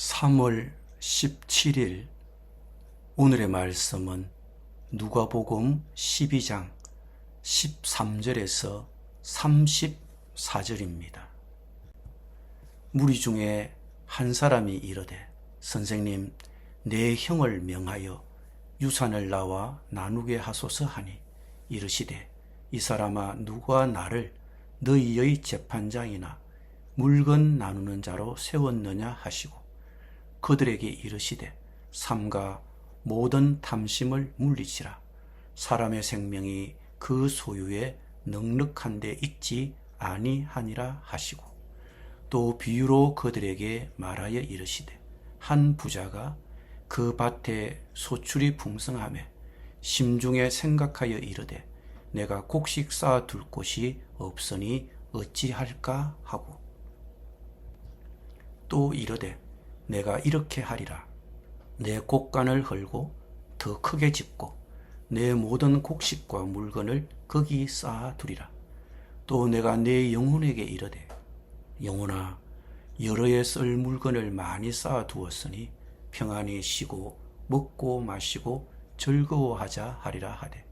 3월 17일 오늘의 말씀은 누가복음 12장 13절에서 34절입니다. 무리 중에 한 사람이 이르되 선생님 내 형을 명하여 유산을 나와 나누게 하소서 하니 이르시되 이 사람아 누가 나를 너희의 재판장이나 물건 나누는 자로 세웠느냐 하시고 그들에게 이르시되 삼가 모든 탐심을 물리치라. 사람의 생명이 그 소유에 넉넉한 데 있지 아니하니라 하시고 또 비유로 그들에게 말하여 이르시되 한 부자가 그 밭에 소출이 풍성하매 심중에 생각하여 이르되 내가 곡식 쌓아둘 곳이 없으니 어찌할까 하고 또 이르되 내가 이렇게 하리라. 내 곡간을 헐고 더 크게 짓고 내 모든 곡식과 물건을 거기 쌓아두리라. 또 내가 내 영혼에게 이르되 영혼아 여러 해 쓸 물건을 많이 쌓아두었으니 평안히 쉬고 먹고 마시고 즐거워하자 하리라 하되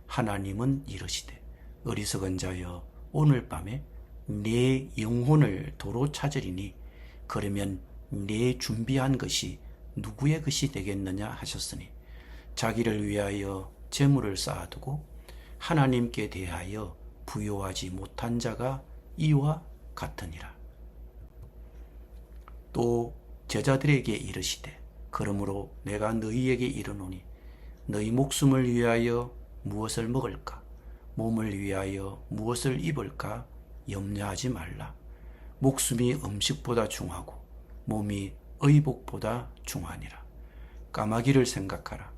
하나님은 이르시되 어리석은 자여 오늘 밤에 내 영혼을 도로 찾으리니 그러면 내 준비한 것이 누구의 것이 되겠느냐 하셨으니 자기를 위하여 재물을 쌓아두고 하나님께 대하여 부요하지 못한 자가 이와 같으니라. 또 제자들에게 이르시되 그러므로 내가 너희에게 이르노니 너희 목숨을 위하여 무엇을 먹을까 몸을 위하여 무엇을 입을까 염려하지 말라. 목숨이 음식보다 중하고 몸이 의복보다 중하니라. 까마귀를 생각하라.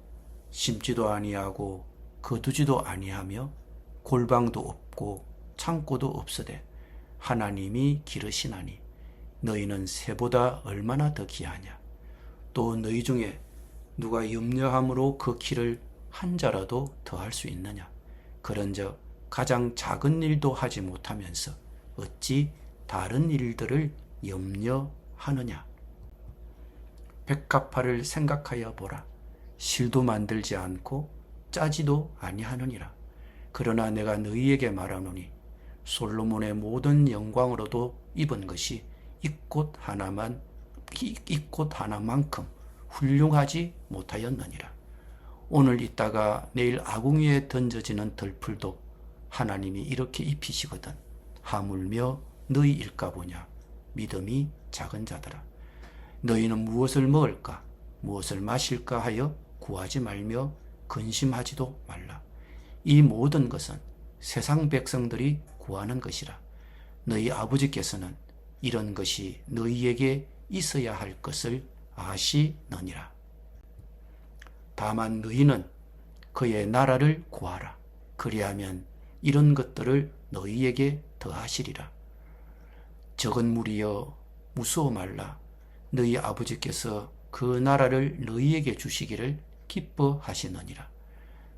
심지도 아니하고 거두지도 아니하며 골방도 없고 창고도 없으되 하나님이 기르시나니 너희는 새보다 얼마나 더 귀하냐. 또 너희 중에 누가 염려함으로 그 키를 한 자라도 더할 수 있느냐. 그런즉 가장 작은 일도 하지 못하면서 어찌 다른 일들을 염려하느냐. 백합화를 생각하여 보라. 실도 만들지 않고 짜지도 아니하느니라. 그러나 내가 너희에게 말하노니 솔로몬의 모든 영광으로도 입은 것이 이 꽃 하나만큼 훌륭하지 못하였느니라. 오늘 있다가 내일 아궁이에 던져지는 들풀도 하나님이 이렇게 입히시거든 하물며 너희 일까보냐. 믿음이 작은 자들아. 너희는 무엇을 먹을까 무엇을 마실까 하여 구하지 말며 근심하지도 말라. 이 모든 것은 세상 백성들이 구하는 것이라. 너희 아버지께서는 이런 것이 너희에게 있어야 할 것을 아시느니라. 다만 너희는 그의 나라를 구하라. 그리하면 이런 것들을 너희에게 더하시리라. 적은 무리여 무서워 말라. 너희 아버지께서 그 나라를 너희에게 주시기를 기뻐하시느니라.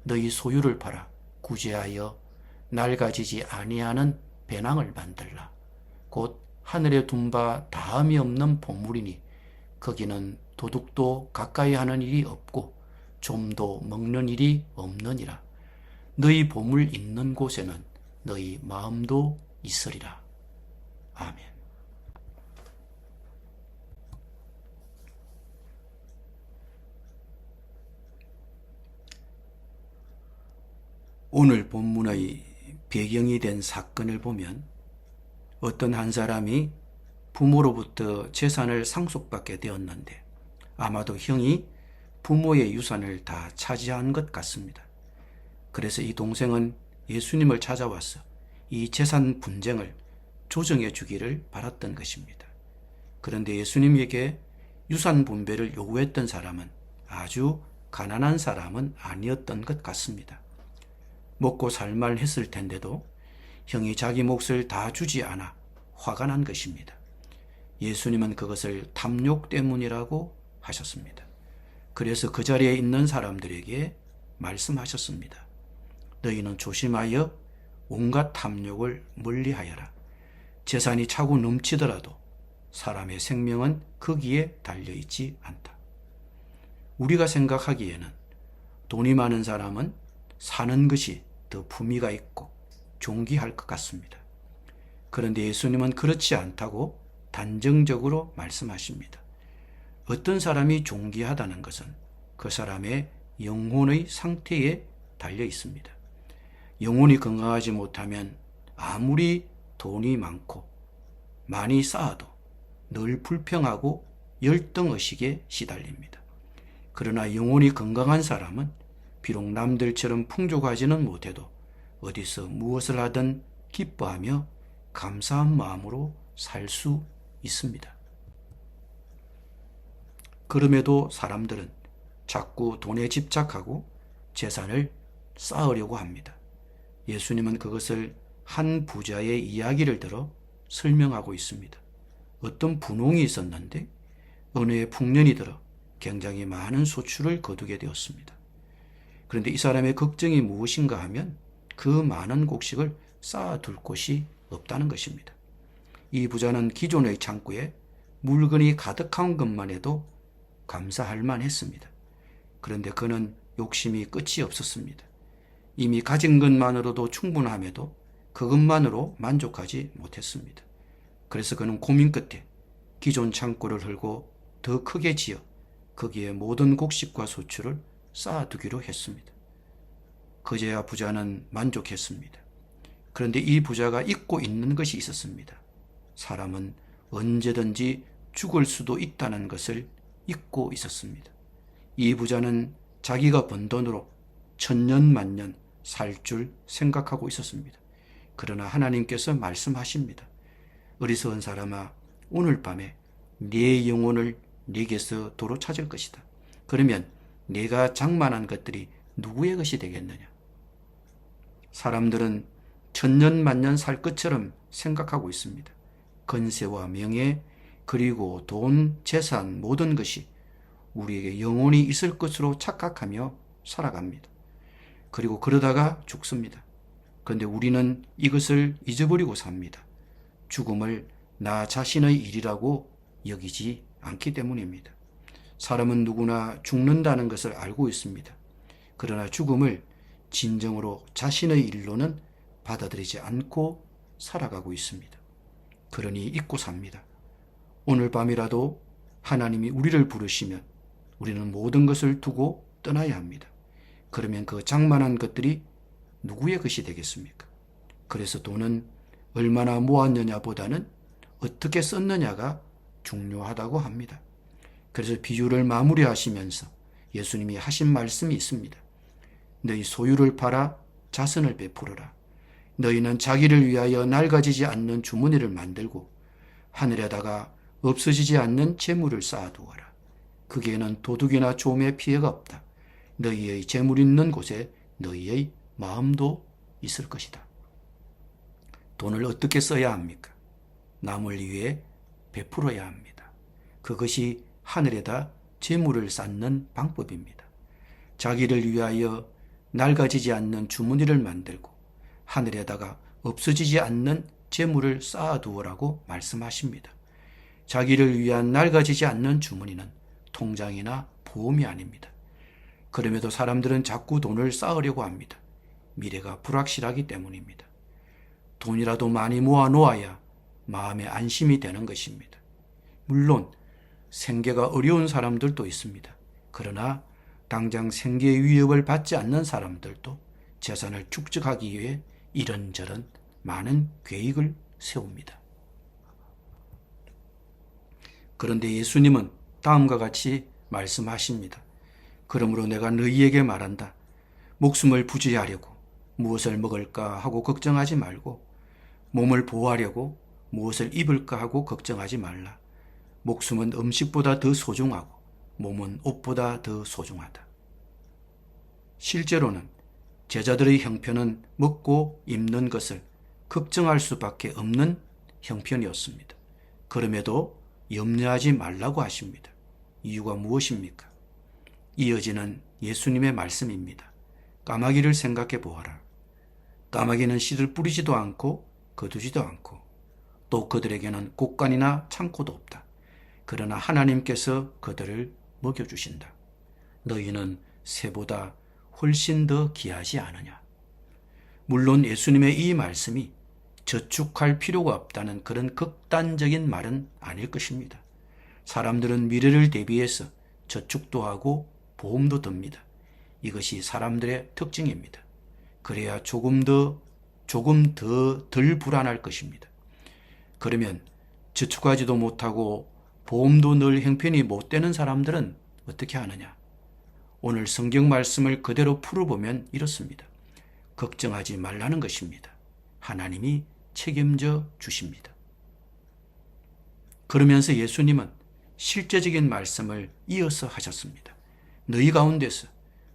너희 소유를 팔아 구제하여 낡아지지 아니하는 배낭을 만들라. 곧 하늘에 둔 바 다함이 없는 보물이니 거기는 도둑도 가까이 하는 일이 없고 좀도 먹는 일이 없느니라. 너희 보물 있는 곳에는 너희 마음도 있으리라. 아멘. 오늘 본문의 배경이 된 사건을 보면 어떤 한 사람이 부모로부터 재산을 상속받게 되었는데 아마도 형이 부모의 유산을 다 차지한 것 같습니다. 그래서 이 동생은 예수님을 찾아와서 이 재산 분쟁을 조정해 주기를 바랐던 것입니다. 그런데 예수님에게 유산 분배를 요구했던 사람은 아주 가난한 사람은 아니었던 것 같습니다. 먹고 살만 했을 텐데도 형이 자기 몫을 다 주지 않아 화가 난 것입니다. 예수님은 그것을 탐욕 때문이라고 하셨습니다. 그래서 그 자리에 있는 사람들에게 말씀하셨습니다. 너희는 조심하여 온갖 탐욕을 멀리하여라. 재산이 차고 넘치더라도 사람의 생명은 거기에 달려있지 않다. 우리가 생각하기에는 돈이 많은 사람은 사는 것이 더 품위가 있고 존귀할 것 같습니다. 그런데 예수님은 그렇지 않다고 단정적으로 말씀하십니다. 어떤 사람이 존귀하다는 것은 그 사람의 영혼의 상태에 달려 있습니다. 영혼이 건강하지 못하면 아무리 돈이 많고 많이 쌓아도 늘 불평하고 열등의식에 시달립니다. 그러나 영혼이 건강한 사람은 비록 남들처럼 풍족하지는 못해도 어디서 무엇을 하든 기뻐하며 감사한 마음으로 살 수 있습니다. 그럼에도 사람들은 자꾸 돈에 집착하고 재산을 쌓으려고 합니다. 예수님은 그것을 한 부자의 이야기를 들어 설명하고 있습니다. 어떤 분홍이 있었는데 어느 해 풍년이 들어 굉장히 많은 소출을 거두게 되었습니다. 그런데 이 사람의 걱정이 무엇인가 하면 그 많은 곡식을 쌓아둘 곳이 없다는 것입니다. 이 부자는 기존의 창고에 물건이 가득한 것만 해도 감사할 만했습니다. 그런데 그는 욕심이 끝이 없었습니다. 이미 가진 것만으로도 충분함에도 그것만으로 만족하지 못했습니다. 그래서 그는 고민 끝에 기존 창고를 헐고 더 크게 지어 거기에 모든 곡식과 소출을 쌓아두기로 했습니다. 그제야 부자는 만족했습니다. 그런데 이 부자가 잊고 있는 것이 있었습니다. 사람은 언제든지 죽을 수도 있다는 것을 잊고 있었습니다. 이 부자는 자기가 번 돈으로 천년만년 살 줄 생각하고 있었습니다. 그러나 하나님께서 말씀하십니다. 어리석은 사람아, 오늘 밤에 네 영혼을 네게서 도로 찾을 것이다. 그러면 네가 장만한 것들이 누구의 것이 되겠느냐? 사람들은 천년만년 살 것처럼 생각하고 있습니다. 건세와 명예, 그리고 돈, 재산, 모든 것이 우리에게 영원히 있을 것으로 착각하며 살아갑니다. 그리고 그러다가 죽습니다. 그런데 우리는 이것을 잊어버리고 삽니다. 죽음을 나 자신의 일이라고 여기지 않기 때문입니다. 사람은 누구나 죽는다는 것을 알고 있습니다. 그러나 죽음을 진정으로 자신의 일로는 받아들이지 않고 살아가고 있습니다. 그러니 잊고 삽니다. 오늘 밤이라도 하나님이 우리를 부르시면 우리는 모든 것을 두고 떠나야 합니다. 그러면 그 장만한 것들이 누구의 것이 되겠습니까? 그래서 돈은 얼마나 모았느냐보다는 어떻게 썼느냐가 중요하다고 합니다. 그래서 비유를 마무리하시면서 예수님이 하신 말씀이 있습니다. 너희 소유를 팔아 자선을 베풀어라. 너희는 자기를 위하여 낡아지지 않는 주머니를 만들고 하늘에다가 없어지지 않는 재물을 쌓아두어라. 거기에는 도둑이나 좀의 피해가 없다. 너희의 재물 있는 곳에 너희의 마음도 있을 것이다. 돈을 어떻게 써야 합니까? 남을 위해 베풀어야 합니다. 그것이 하늘에다 재물을 쌓는 방법입니다. 자기를 위하여 낡아지지 않는 주머니를 만들고 하늘에다가 없어지지 않는 재물을 쌓아두어라고 말씀하십니다. 자기를 위한 낡아지지 않는 주머니는 통장이나 보험이 아닙니다. 그럼에도 사람들은 자꾸 돈을 쌓으려고 합니다. 미래가 불확실하기 때문입니다. 돈이라도 많이 모아 놓아야 마음에 안심이 되는 것입니다. 물론 생계가 어려운 사람들도 있습니다. 그러나 당장 생계의 위협을 받지 않는 사람들도 재산을 축적하기 위해 이런저런 많은 계획을 세웁니다. 그런데 예수님은 다음과 같이 말씀하십니다. 그러므로 내가 너희에게 말한다. 목숨을 부지하려고 무엇을 먹을까 하고 걱정하지 말고 몸을 보호하려고 무엇을 입을까 하고 걱정하지 말라. 목숨은 음식보다 더 소중하고 몸은 옷보다 더 소중하다. 실제로는 제자들의 형편은 먹고 입는 것을 걱정할 수밖에 없는 형편이었습니다. 그럼에도 염려하지 말라고 하십니다. 이유가 무엇입니까? 이어지는 예수님의 말씀입니다. 까마귀를 생각해 보아라. 까마귀는 씨를 뿌리지도 않고 거두지도 않고 또 그들에게는 곳간이나 창고도 없다. 그러나 하나님께서 그들을 먹여주신다. 너희는 새보다 훨씬 더 귀하지 않으냐. 물론 예수님의 이 말씀이 저축할 필요가 없다는 그런 극단적인 말은 아닐 것입니다. 사람들은 미래를 대비해서 저축도 하고 보험도 듭니다. 이것이 사람들의 특징입니다. 그래야 조금 더 덜 불안할 것입니다. 그러면 저축하지도 못하고 보험도 늘 형편이 못 되는 사람들은 어떻게 하느냐? 오늘 성경 말씀을 그대로 풀어보면 이렇습니다. 걱정하지 말라는 것입니다. 하나님이 책임져 주십니다. 그러면서 예수님은 실제적인 말씀을 이어서 하셨습니다. 너희 가운데서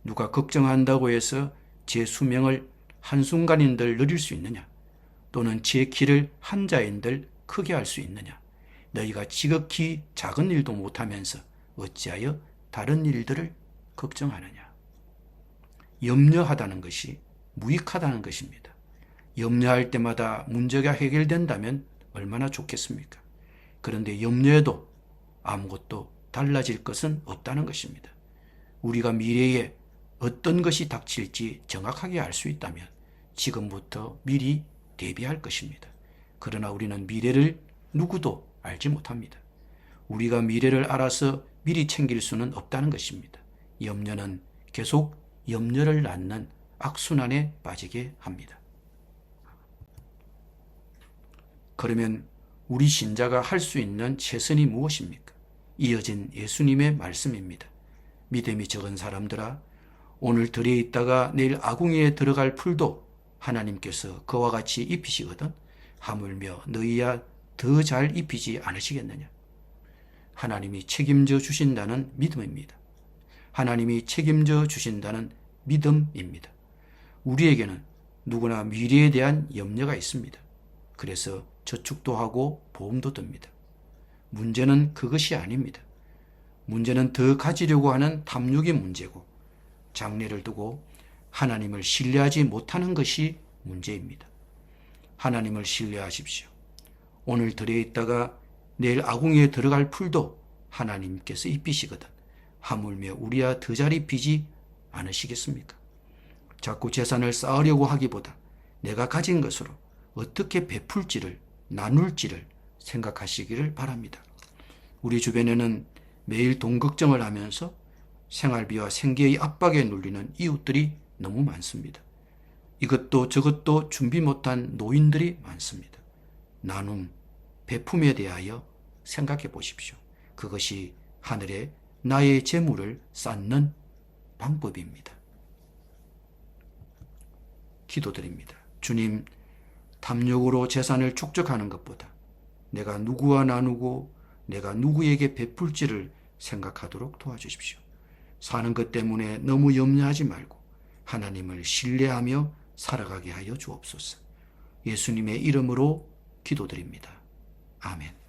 누가 걱정한다고 해서 제 수명을 한순간인들 늘릴 수 있느냐? 또는 제 길을 한자인들 크게 할 수 있느냐? 너희가 지극히 작은 일도 못하면서 어찌하여 다른 일들을 걱정하느냐? 염려하다는 것이 무익하다는 것입니다. 염려할 때마다 문제가 해결된다면 얼마나 좋겠습니까? 그런데 염려해도 아무것도 달라질 것은 없다는 것입니다. 우리가 미래에 어떤 것이 닥칠지 정확하게 알 수 있다면 지금부터 미리 대비할 것입니다. 그러나 우리는 미래를 누구도 알지 못합니다. 우리가 미래를 알아서 미리 챙길 수는 없다는 것입니다. 염려는 계속 염려를 낳는 악순환에 빠지게 합니다. 그러면 우리 신자가 할 수 있는 최선이 무엇입니까? 이어진 예수님의 말씀입니다. 믿음이 적은 사람들아, 오늘 들에 있다가 내일 아궁이에 들어갈 풀도 하나님께서 그와 같이 입히시거든 하물며 너희야 더 잘 입히지 않으시겠느냐? 하나님이 책임져 주신다는 믿음입니다. 하나님이 책임져 주신다는 믿음입니다. 우리에게는 누구나 미래에 대한 염려가 있습니다. 그래서 저축도 하고 보험도 듭니다. 문제는 그것이 아닙니다. 문제는 더 가지려고 하는 탐욕의 문제고 장래를 두고 하나님을 신뢰하지 못하는 것이 문제입니다. 하나님을 신뢰하십시오. 오늘 들에 있다가 내일 아궁이에 들어갈 풀도 하나님께서 입히시거든 하물며 우리야 더 잘 입히지 않으시겠습니까? 자꾸 재산을 쌓으려고 하기보다 내가 가진 것으로 어떻게 베풀지를 나눌지를 생각하시기를 바랍니다. 우리 주변에는 매일 돈 걱정을 하면서 생활비와 생계의 압박에 눌리는 이웃들이 너무 많습니다. 이것도 저것도 준비 못한 노인들이 많습니다. 나눔, 베품에 대하여 생각해 보십시오. 그것이 하늘에 나의 재물을 쌓는 방법입니다. 기도드립니다. 주님, 탐욕으로 재산을 축적하는 것보다 내가 누구와 나누고 내가 누구에게 베풀지를 생각하도록 도와주십시오. 사는 것 때문에 너무 염려하지 말고 하나님을 신뢰하며 살아가게 하여 주옵소서. 예수님의 이름으로 기도드립니다. 아멘.